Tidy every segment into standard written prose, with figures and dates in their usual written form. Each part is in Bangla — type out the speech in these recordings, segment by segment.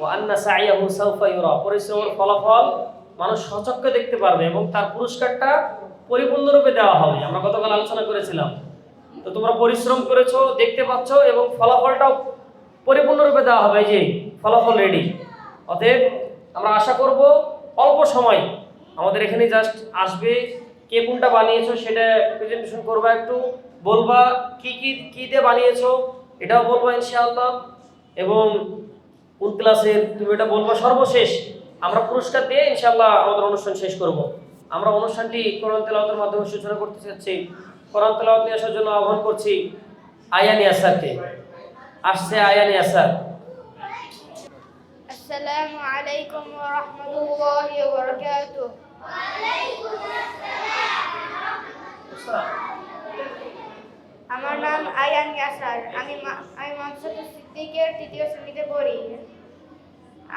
ওয়ান্না সাইয়াহু সাউফা ইউরা, পরিশ্রমের ফলাফল মানুষ সচক্ষে দেখতে পারবে এবং তার পুরস্কারটা পরিপূর্ণরূপে দেওয়া হবে। আমরা গতকাল আলোচনা করেছিলাম। তো তোমরা পরিশ্রম করেছো, দেখতে পাচ্ছ, এবং ফলাফলটাও পরিপূর্ণরূপে দেওয়া হবে। যে ফলাফল রেডি। অতএব আমরা আশা করব অল্প সময় আমাদের এখানে জাস্ট আসবে, কে কোনটা বানিয়েছো সেটা প্রেজেন্টেশন করবা, একটু বলবা কি দিয়ে বানিয়েছো এটাও বলবা ইনশাআল্লাহ, এবং কোন ক্লাসের তুমি এটা বলবো। সর্বশেষ আমরা পুরস্কার দিয়ে ইনশাআল্লাহ আমাদের অনুষ্ঠান শেষ করব। আমরা অনুষ্ঠানটি কোরআন তেলাওয়াতের মাধ্যমে সূচনা করতে চাচ্ছি। কোরআন তেলাওয়াত নিয়ে আসার জন্য আহ্বান করছি আয়ানি আসারকে। আসছে আয়ানি আসার। আসসালামু আলাইকুম ওয়া রাহমাতুল্লাহি ওয়া বারাকাতুহু। ওয়া আলাইকুম আসসালাম। আমার নাম আয়ান ইয়াসার। আমি মানসাতুল সিদ্দিকের তৃতীয় শ্রেণীতে পড়ি।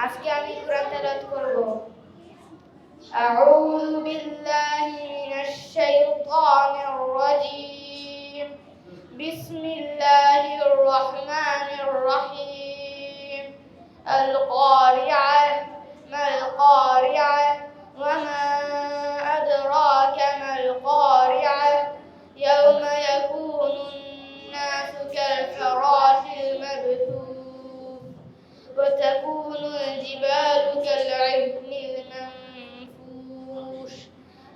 আজকে আমি কোরআন তেলাওয়াত করব। আউযু বিল্লাহি মিনাশ শাইতানির রাজীম। বিসমিল্লাহির রাহমানির রাহিম। আল কারিআহ মাল কারিআহ ওয়া মা আদরাকা মাল কারিআহ ইয়াওমা ইয়াকুনুন নাসু কাল ফারাশিল মাবথুথ ওয়া তাকুনুল জিবালু কাল ইহনিল মানফুশ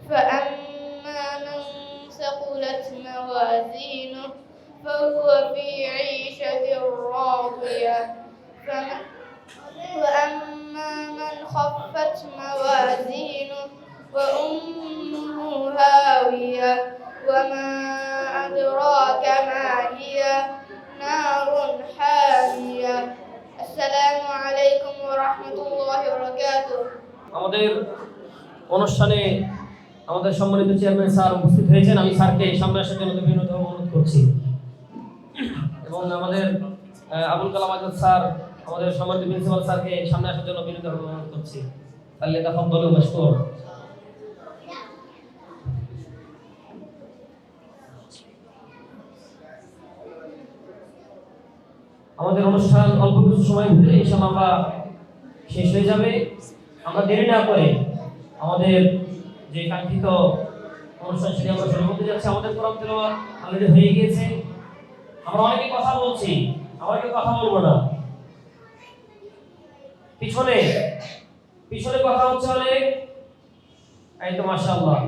فأما من ثقلت موازينه فهو في عيشة راضية وأما من خفت موازينه وأمه هاوية وما أدراك ما هي نار حامية السلام عليكم ورحمة الله وبركاته. আমাদের অনুষ্ঠানে আমাদের সম্মানিত চেয়ারম্যান স্যার উপস্থিত হয়েছেন। আমি স্যারকে সামনে আসার জন্য বিনীতভাবে অনুরোধ করছি, এবং আমাদের আবুল কালাম আজাদ স্যার, আমাদের সম্মানিত প্রিন্সিপাল স্যারকে সামনে আসার জন্য বিনীতভাবে অনুরোধ করছি। তাহলে তাফাদ্দালু মাশকুর। আমাদের অনুষ্ঠান অল্প কিছু সময়ের ভিতরে ইনশাআল্লাহ আমরা শেষ হয়ে যাবে। আমরা দেরি না করে আমাদের যে কাঙ্ক্ষিত অনুষ্ঠান সেটি আমরা শুরু করতে যাচ্ছি। আমাদের কোরআন তেলাওয়াত অলরেডি হয়ে গিয়েছে। আমরা অনেকে কথা বলছি, আমরা কেউ কথা বলবো না। পিছনে কথা হচ্ছে অনেক। এই তো মাশাআল্লাহ।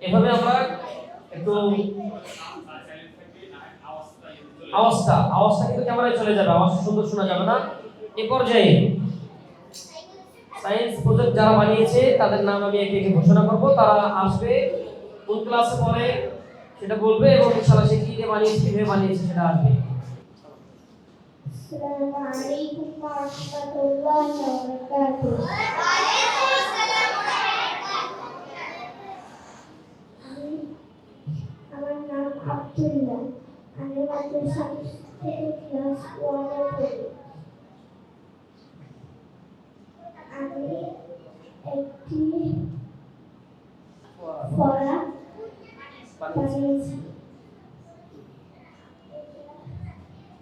এভাবে আমরা একটু আওয়াজটা কিন্তু ক্যামেরায় চলে যাবে, আওয়াজ সুন্দর শোনা যাবে না। এই পর্যায়ে সায়েন্স প্রজেক্ট যারা বানিয়েছে তাদের নাম আমি একে একে ঘোষণা করব। তারা আসবে, কোন ক্লাসে পড়ে সেটা বলবে, এবং ইনশাআল্লাহ সে কি দিয়ে বানিয়েছে, কিভাবে বানিয়েছে সেটা আসবে। আসসালামু আলাইকুম ওয়া রাহমাতুল্লাহি ওয়া বারাকাতুহু। ওয়া আলাইকুম আসসালাম ওয়া রাহমাতুল্লাহ। আমার নাম আব্দুল্লাহ। আমি মাদ্রাসা থেকে ক্লাস 1 এ পড়ি। আমি একটি ফড়া বানিয়েছি।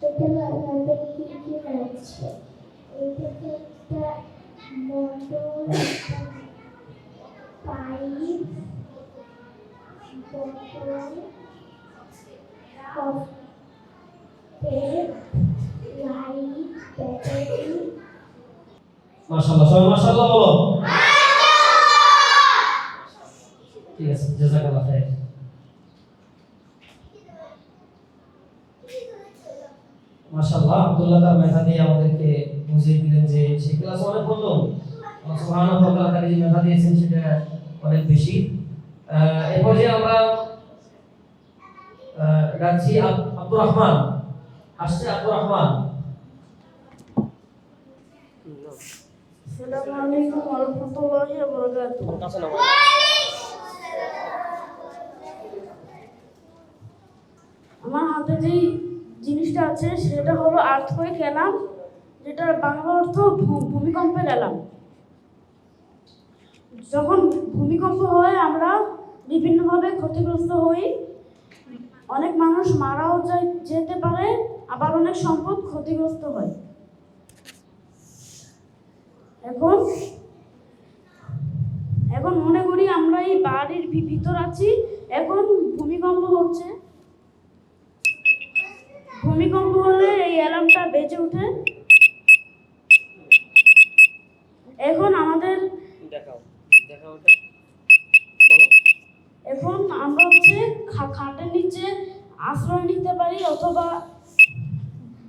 এটা বানাতে কি লাগছে? এটাতে একটা মোটর, পাইপ, বোতল, টেপ, লাইট, ব্যাটারি। মাশাআল্লাহ, সবাই মাশাআল্লাহ বলো। ঠিক আছে, জাযাকাল্লাহ খাইর। মাশাআল্লাহ, আব্দুল্লাহ তার মেধা দিয়ে আমাদেরকে বুঝিয়ে দিলেন যে সে ক্লাস 1 এ পড়লো। সুবহানাল্লাহ, আল্লাহ তাআলা যে মেধা দিয়েছেন সেটা অনেক বেশি। এরপর যে আমরা ডাকছি আব্দুর রহমান। আসছে আব্দুর রহমান। আসসালামু আলাইকুম ওয়া রাহমাতুল্লাহি ওয়া বারাকাতুহু। আমার হাতে যে জিনিসটা আছে সেটা হলো আর্থকুয়েক অ্যালার্ম, যেটার বাংলা অর্থ ভূমিকম্পের অ্যালার্ম। যখন ভূমিকম্প হয় আমরা বিভিন্নভাবে ক্ষতিগ্রস্ত হই। অনেক মানুষ মারাও যেতে পারে, আবার অনেক সম্পদ ক্ষতিগ্রস্ত হয়। এখন এখন মনে করি আমরা এই বাড়ির ভিতর আছি, এখন ভূমিকম্প হচ্ছে। ভূমিকম্প হলে এই অ্যালার্মটা বেজে ওঠে। এখন আমাদের দেখাও দেখাও ওটা বলো। এখন আমরা খাটের নিচে আশ্রয় নিতে পারি, অথবা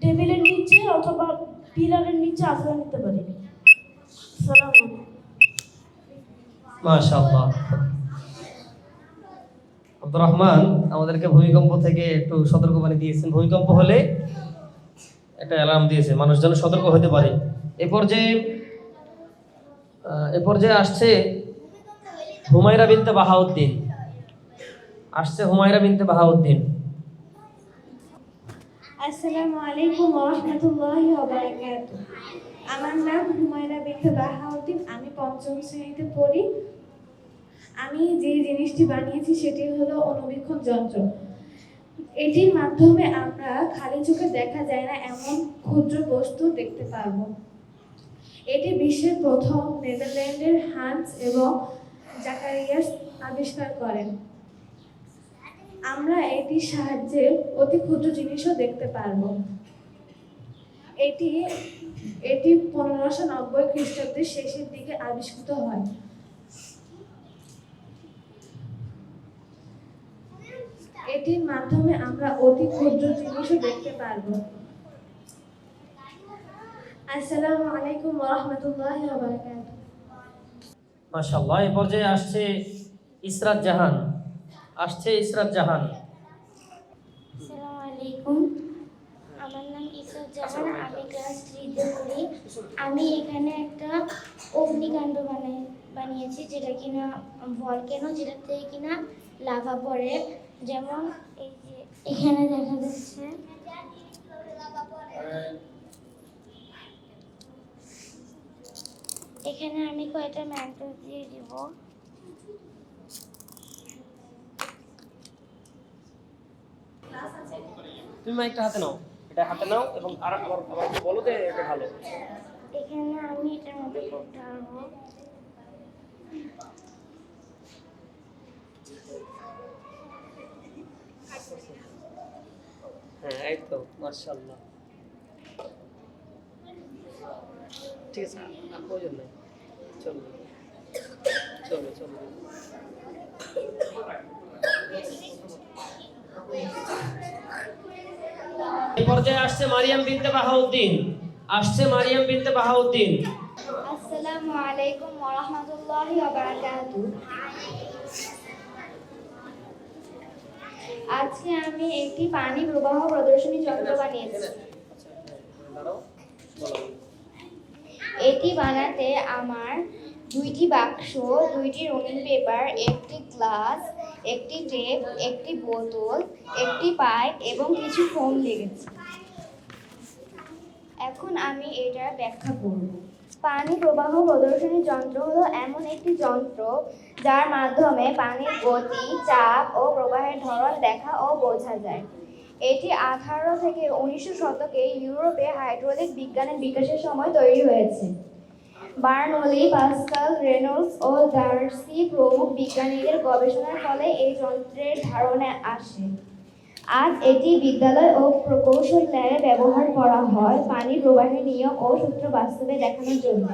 টেবিলের নিচে অথবা পিলারের নিচে আশ্রয় নিতে পারি। আসসালামু আলাইকুম। মাশাআল্লাহ। আব্দুর রহমান আমাদেরকে ভূমিকম্প থেকে একটু সতর্কবাণী দিয়েছেন। ভূমিকম্প হলে একটা অ্যালার্ম দিয়েছে, মানুষ যেন সতর্ক হতে পারে। এ পর্যায়ে আসছে হুমায়রা বিনতে বাহাউদ্দিন। আসসালামু আলাইকুম ওয়া রাহমাতুল্লাহি ওয়া বারাকাতুহু। আমার নাম হুমায়রা বিনতে বাহাউদ্দিন। আমি পঞ্চম শ্রেণীতে পড়ি। আমি যে জিনিসটি বানিয়েছি সেটি হলো অনুবীক্ষণ যন্ত্র। এটির মাধ্যমে আমরা খালি চোখে দেখা যায় না এমন ক্ষুদ্র বস্তু দেখতে পারবো। এটি বিশ্বের প্রথম নেদারল্যান্ডের হান্স এবং জাকারিয়াস আবিষ্কার করেন। আমরা এটির সাহায্যে অতি ক্ষুদ্র জিনিসও দেখতে পারবো। এটি 1590 খ্রিস্টাব্দের শেষের দিকে আবিষ্কৃত হয়। এটির মাধ্যমে আমরা অতি ক্ষুদ্র জিনিসও দেখতে পারবো। আসসালামু আলাইকুম ওয়া রাহমাতুল্লাহি ওয়া বারাকাতুহু। মাশাআল্লাহ। এই পর্যায়ে আসছে ইসরাত জাহান। আসসালামু আলাইকুম। আমার নাম ইসরাত জাহান। আমি ক্লাস 3-তে পড়ি। আমি এখানে একটা অগ্নিকাণ্ড বানিয়েছি, যেটা কিনা ভলকেনো, যেটাতে কিনা লাভা পড়ে। যেমন এই যে এখানে দেখা যাচ্ছে, এখানে আমি কয়েকটা ম্যান্টোস দিয়ে দিব। তুমি মাইকটা হাতে নাও, এটা হাতে নাও এবং আবার বলো যে এটা ভালো। এখানে আমি এটার মধ্যে খুব ঢালবো। হ্যাঁ, এই তো মাশাআল্লাহ। ঠিক আছে, আর প্রয়োজন নাই, চলো চলো চলো। এই পর্যায়ে আসছে মারিয়াম বিনতে বাহাউদ্দিন। আসসালামু আলাইকুম ওয়া রাহমাতুল্লাহি ওয়া বারাকাতুহু। আজকে আমি একটি পানি প্রবাহ প্রদর্শনী যন্ত্র বানিয়েছি। এটি বানাতে আমার 2টি বাক্স, 2টি রঙিন পেপার, একটি গ্লাস, একটি টেপ, একটি বোতল, একটি পাইপ এবং কিছু ফোম লেগেছে। এখন আমি এটার ব্যাখ্যা করব। পানি প্রবাহ প্রদর্শনী যন্ত্র হলো এমন একটি যন্ত্র যার মাধ্যমে পানির গতি, চাপ ও প্রবাহের ধরন দেখা ও বোঝা যায়। এটি 18 থেকে 19 শতকে ইউরোপে হাইড্রোলিক বিজ্ঞানের বিকাশের সময় তৈরি হয়েছে। বার্নৌলি, পাস্কাল, রেনল্ডস ও ডার্সি প্রমুখ বিজ্ঞানীদের গবেষণার ফলে এই যন্ত্রের ধারণা আসে। আজ এটি বিদ্যালয় ও প্রকৌশল ল্যাবে ব্যবহার করা হয় পানি প্রবাহের নিয়ম ও সূত্র বাস্তবে দেখানোর জন্য।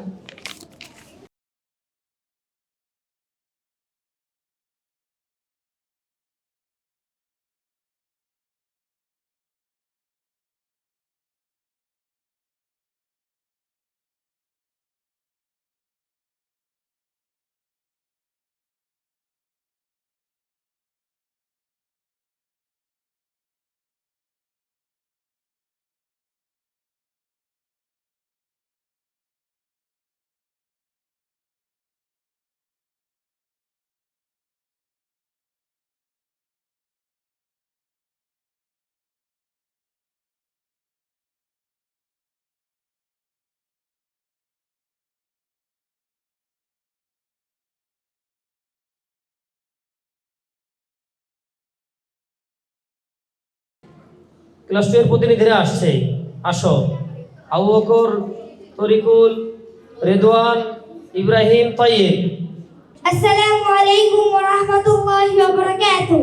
ক্লাস 2 এর প্রতিনিধিরা আসছে, আসো। আবু বকর, তরিকুল, রিদওয়ান ইব্রাহিম তাইয়েব। আসসালামু আলাইকুম ওয়া রাহমাতুল্লাহি ওয়া বারাকাতুহু।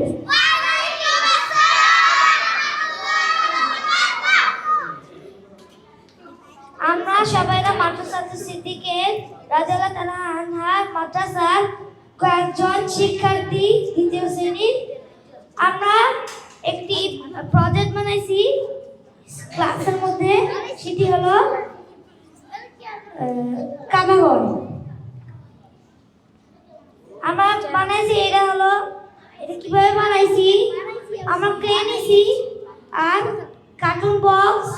আমরা সবাইরা মাদ্রাসাতুল সিদ্দিকের রাদিয়াল্লাহু তাআলা আনহা মাদ্রাসার কয়েকজন শিক্ষার্থী দ্বিতীয় শ্রেণীর। আমরা একটি প্রজেক্ট বানাইছি ক্লাসের মধ্যে, সেটি হলো কাবাঘর। আমরা বানাইছি, এটা কিভাবে বানাইছি, আমরা ক্লে নিছি আর কার্টুন বক্স,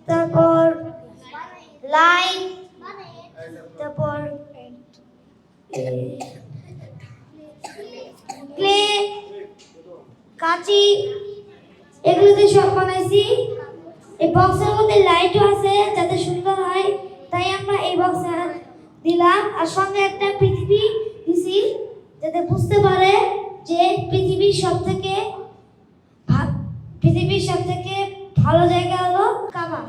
তারপর লাইট, তারপর ক্লে, কাঁচি, এগুলো দিয়ে সব বানাইছি। এই বক্সের মধ্যে লাইটও আছে যাতে সুন্দর হয়, তাই আমরা এই বক্সে দিলাম। আর সঙ্গে একটা পৃথিবী দিছি যাতে বুঝতে পারে যে পৃথিবীর সব থেকে ভালো জায়গা হলো কাবা।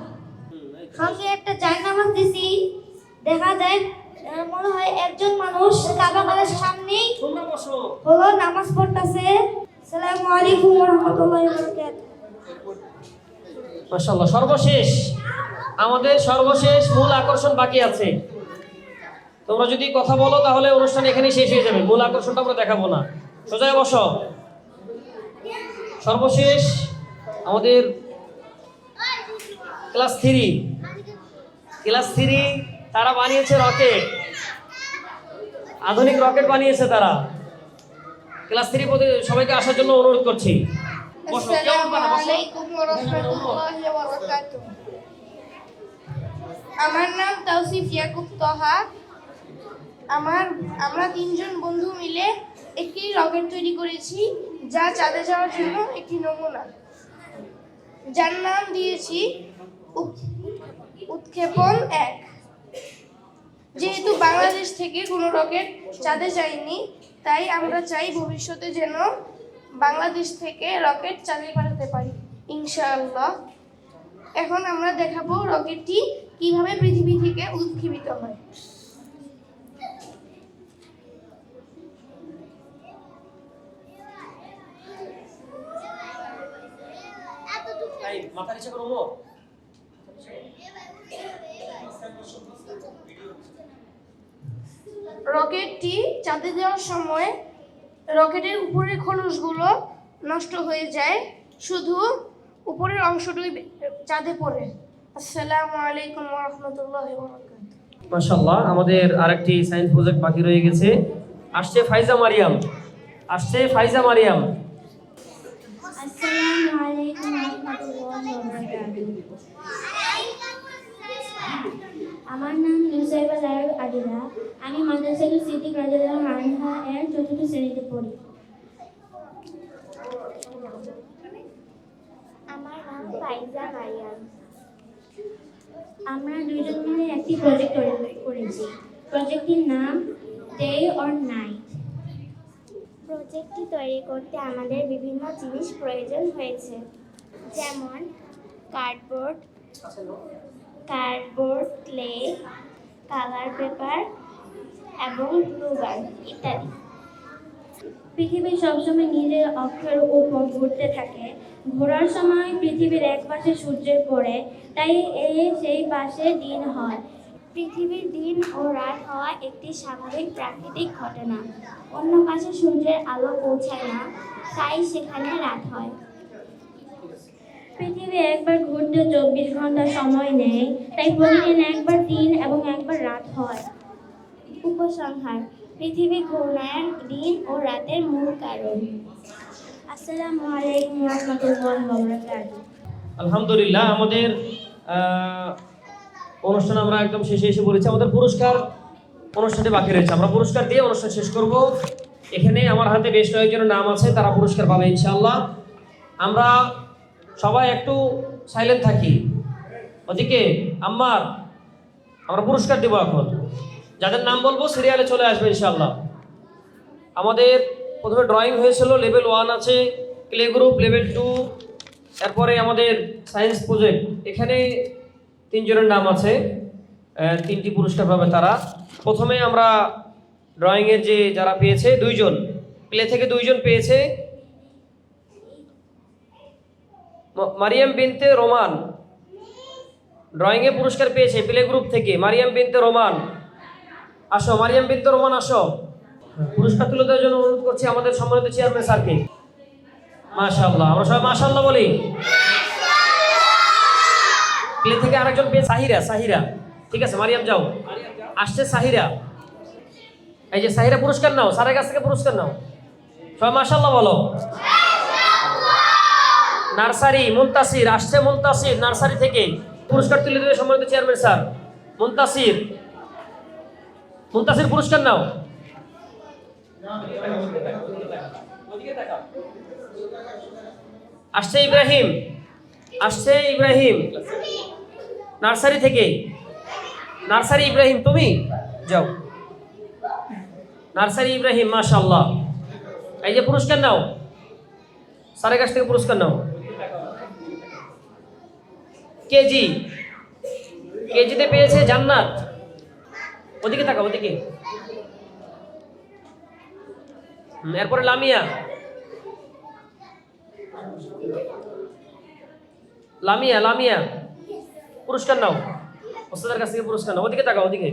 সঙ্গে একটা জায়নামাজ দিছি, দেখা যায় মনে হয় একজন মানুষ কাবা ঘরের সামনেই তোমরা বসো। হলো নামাজ পড়তেছে। আসসালামু আলাইকুম ওয়া রাহমাতুল্লাহি ওয়া বারাকাতুহু। মাশাআল্লাহ, আমাদের সর্বশেষ মূল আকর্ষণ বাকি আছে। তোমরা যদি কথা বলো তাহলে অনুষ্ঠান এখানেই শেষ হয়ে যাবে, মূল আকর্ষণটা আমরা দেখাবো না। সোজা বসো। সর্বশেষ আমাদের ক্লাস 3 তারা বানিয়েছে রকেট, আধুনিক রকেট বানিয়েছে তারা। ক্লাস 3 সবাইকে আসার জন্য অনুরোধ করছি। বসো, কেমন বানাবো? আলাইকুম ওয়া রাহমাতুল্লাহি ওয়া বারাকাতুহু। আমার নাম তাওসিফ ইয়াকুব তহা। আমরা 3 জন বন্ধু মিলে একটি রকেট তৈরি করেছি, যা চাঁদে যাওয়ার জন্য একটি নমুনা, যার নাম দিয়েছি উৎক্ষেপণ 1। যেহেতু বাংলাদেশ থেকে কোনো রকেট চাঁদে যায়নি, তাই আমরা চাই ভবিষ্যতে যেন বাংলাদেশ থেকে রকেট চাঁদে পাঠাতে পারি ইনশাআল্লাহ। এখন আমরা দেখাবো রকেটটি কিভাবে পৃথিবী থেকে উৎক্ষেপিত হয়। মাথা নিচে করো। রকেটটি চাঁদে যাওয়ার সময় রকেটের উপরের খোলসগুলো নষ্ট হয়ে যায়, শুধু উপরের অংশটুকুই চাঁদে পড়ে। আসসালামু আলাইকুম ওয়া রাহমাতুল্লাহি ওয়া বারাকাতুহু। মাশাআল্লাহ, আমাদের আরেকটি সায়েন্স প্রজেক্ট বাকি রয়ে গেছে। আসছে ফাইজা মারিয়াম। আসসালামু আলাইকুম ওয়া রাহমাতুল্লাহি ওয়া বারাকাতুহু। আমার নাম নুসাইবা লায়ক আদিলা। আমি মাদ্রাসাতুল সিদ্দিক রাদিয়াল্লাহু আনহা এর ৪র্থ শ্রেণীতে পড়ি। আমার নাম ফাইজা মারিয়াম। আমরা দুইজন মিলে একটি প্রজেক্ট তৈরি করেছি। প্রজেক্টটির নাম ডে অর নাইট। প্রজেক্টটি তৈরি করতে আমাদের বিভিন্ন জিনিস প্রয়োজন হয়েছে, যেমন কার্ডবোর্ড, ক্লে, কালার পেপার এবং গ্লু গান ইত্যাদি। পৃথিবী সবসময় নিজের অক্ষের উপর ঘুরতে থাকে। ঘোরার সময় পৃথিবীর এক পাশে সূর্যের পড়ে, তাই সেই পাশে দিন হয়। পৃথিবীর দিন ও রাত হওয়া একটি স্বাভাবিক প্রাকৃতিক ঘটনা। অন্য পাশে সূর্যের আলো পৌঁছায় না, তাই সেখানে রাত হয়। পৃথিবী একবার ঘুরতে 24 ঘন্টা সময় নেয়, তাই প্রতিদিন একবার দিন এবং একবার রাত হয়। উপসংহার: পৃথিবী ঘূর্ণায়ন দিন ও রাতের মূল কারণ। আসসালামু আলাইকুম ওয়া রাহমাতুল্লাহি ওয়া বারাকাতুহু। আলহামদুলিল্লাহ, আমাদের অনুষ্ঠান আমরা একদম শেষে এসে পড়েছি। আমাদের পুরস্কার অনুষ্ঠানটি বাকি রয়েছে, আমরা পুরস্কার দিয়ে অনুষ্ঠান শেষ করব। এখানে আমার হাতে বেশ কয়েকজনের নাম আছে, তারা পুরস্কার পাবে ইনশাআল্লাহ। আমরা সবাই একটু সাইলেন্ট থাকি। ওদিকে আম্মার, আমরা পুরস্কার দেবো এখন। যাদের নাম বলবো সিরিয়ালে চলে আসবে ইনশাআল্লাহ। আমাদের প্রথমে ড্রয়িং হয়েছিল, লেভেল 1 আছে, ক্লে গ্রুপ লেভেল 2, এরপরে আমাদের সায়েন্স প্রজেক্ট। এখানে 3 জনের নাম আছে। 3টি পুরস্কার পাবে তারা। প্রথমে আমরা ড্রয়িংয়ের যে যারা পেয়েছে 2 জন, প্লে থেকে 2 জন পেয়েছে। মারিয়াম বিনতে রোমান ড্রয়িংয়ে পুরস্কার পেয়েছে প্লে গ্রুপ থেকে। মারিয়াম বিনতে রোমান আসো, মারিয়াম বিনতে রোমান আসো। পুরস্কার তুলে দেওয়ার জন্য অনুরোধ করছি আমাদের সম্মানিত চেয়ারম্যান স্যারকে। মাশাআল্লাহ, আমরা সবাই মাশাআল্লাহ বলি। প্লে থেকে আরেকজন পেয়ে সাহিরা, ঠিক আছে মারিয়াম যাও। আসছে সাহিরা, এই যে সাহিরা পুরস্কার নাও, স্যারের কাছ থেকে পুরস্কার নাও। সবাই মাশাআল্লাহ বলো। নার্সারি মুনতাসির আসছে, মুনতাসির নার্সারি থেকে পুরস্কার তুলে দেবে সম্মানিত চেয়ারম্যান স্যার। মুনতাসির পুরস্কার নাও। আসছে ইব্রাহিম নার্সারি থেকে। নার্সারি ইব্রাহিম, তুমি যাও। নার্সারি ইব্রাহিম মাশাআল্লাহ, এই যে পুরস্কার নাও, স্যারের কাছ থেকে পুরস্কার নাও। কেজিতে পেয়েছে জান্নাত। ওদিকে তাকাও, ওদিকে। এরপরে লামিয়া পুরস্কার নাও, ওস্তাদের কাছ থেকে পুরস্কার নাও। ওদিকে তাকাও, ওদিকে।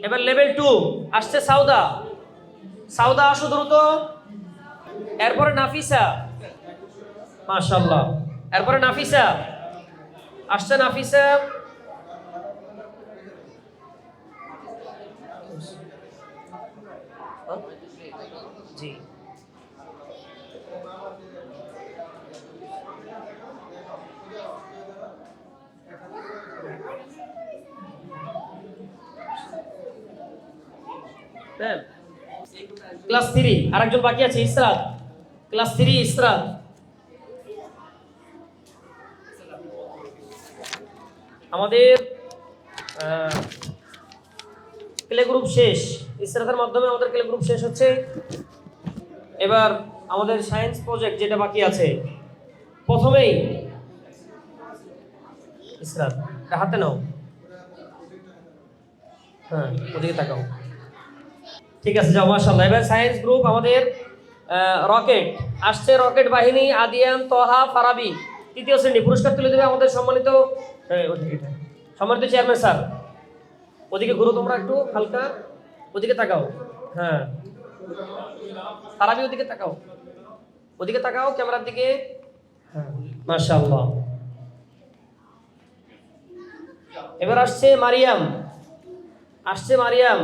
এবার লেভেল 2 আসছে সাউদা আসো দ্রুত। এরপরে নাফিসা মাশাআল্লাহ, এরপরে নাফিসা আসছে। নাফিসা জি, ক্লাস 3 আরেকজন বাকি আছে, ইসরাত। ক্লাস 3 ইসরাত। আমাদের প্লে গ্রুপ শেষ, ইসরাতের মাধ্যমে আমাদের প্লে গ্রুপ শেষ হচ্ছে। এবার আমাদের সায়েন্স প্রজেক্ট যেটা বাকি আছে, প্রথমেই ইসরাত হাতে নাও। হ্যাঁ, ওদিকে তাকাও, ঠিক আছে যাও মাশাআল্লাহ। এবার সায়েন্স গ্রুপ আমাদের রকেট আসছে। রকেট বাহিনী আদিয়ান তোহা ফারাবি 3য় শ্রেণী। পুরস্কার তুলে দেবে আমাদের সম্মানিত চেয়ারম্যান স্যার। ওদিকে ঘুরো তোমরা একটু হালকা, ওদিকে তাকাও। হ্যাঁ ফারাবি, ওদিকে তাকাও, ক্যামেরার দিকে। হ্যাঁ মাশাআল্লাহ। এবার আসছে মারিয়াম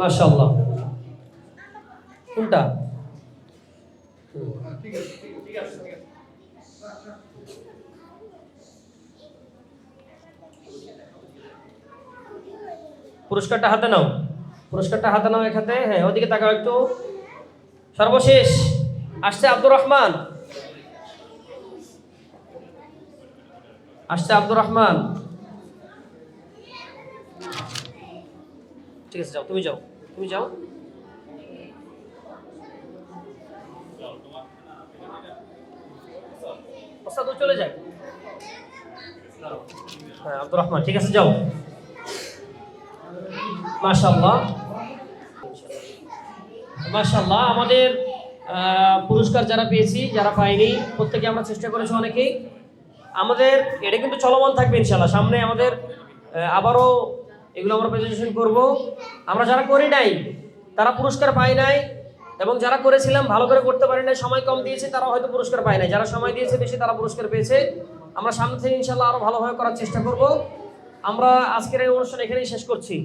মাশাআল্লাহ। কোনটা? পুরস্কারটা হাতে নাও, এক হাতে। হ্যাঁ ওদিকে তাকাও একটু। সর্বশেষ আসছে আব্দুর রহমান, ঠিক আছে যাও, তুমি যাও। ওস্তাদ চলে যায়। হ্যাঁ আব্দুর রহমান, ঠিক আছে যাও। মাশাআল্লাহ। আমাদের পুরস্কার যারা পেয়েছি, যারা পাইনি, প্রত্যেকে আমরা চেষ্টা করেছি অনেকেই। আমাদের এটা কিন্তু চলমান থাকবে ইনশাআল্লাহ। সামনে আমাদের আবারও এগুলো আমরা প্রেজেন্টেশন করব। আমরা যারা করি নাই তারা পুরস্কার পায় নাই, এবং যারা করেছিলাম ভালো করে করতে পারি নাই, সময় কম দিয়েছে, তারা হয়তো পুরস্কার পায় নাই। যারা সময় দিয়েছে বেশি, তারা পুরস্কার পেয়েছে। আমরা সামনে থেকে ইনশাআল্লাহ আরো ভালোভাবে করার চেষ্টা করব। আমরা আজকের এই অনুষ্ঠান এখানেই শেষ করছি।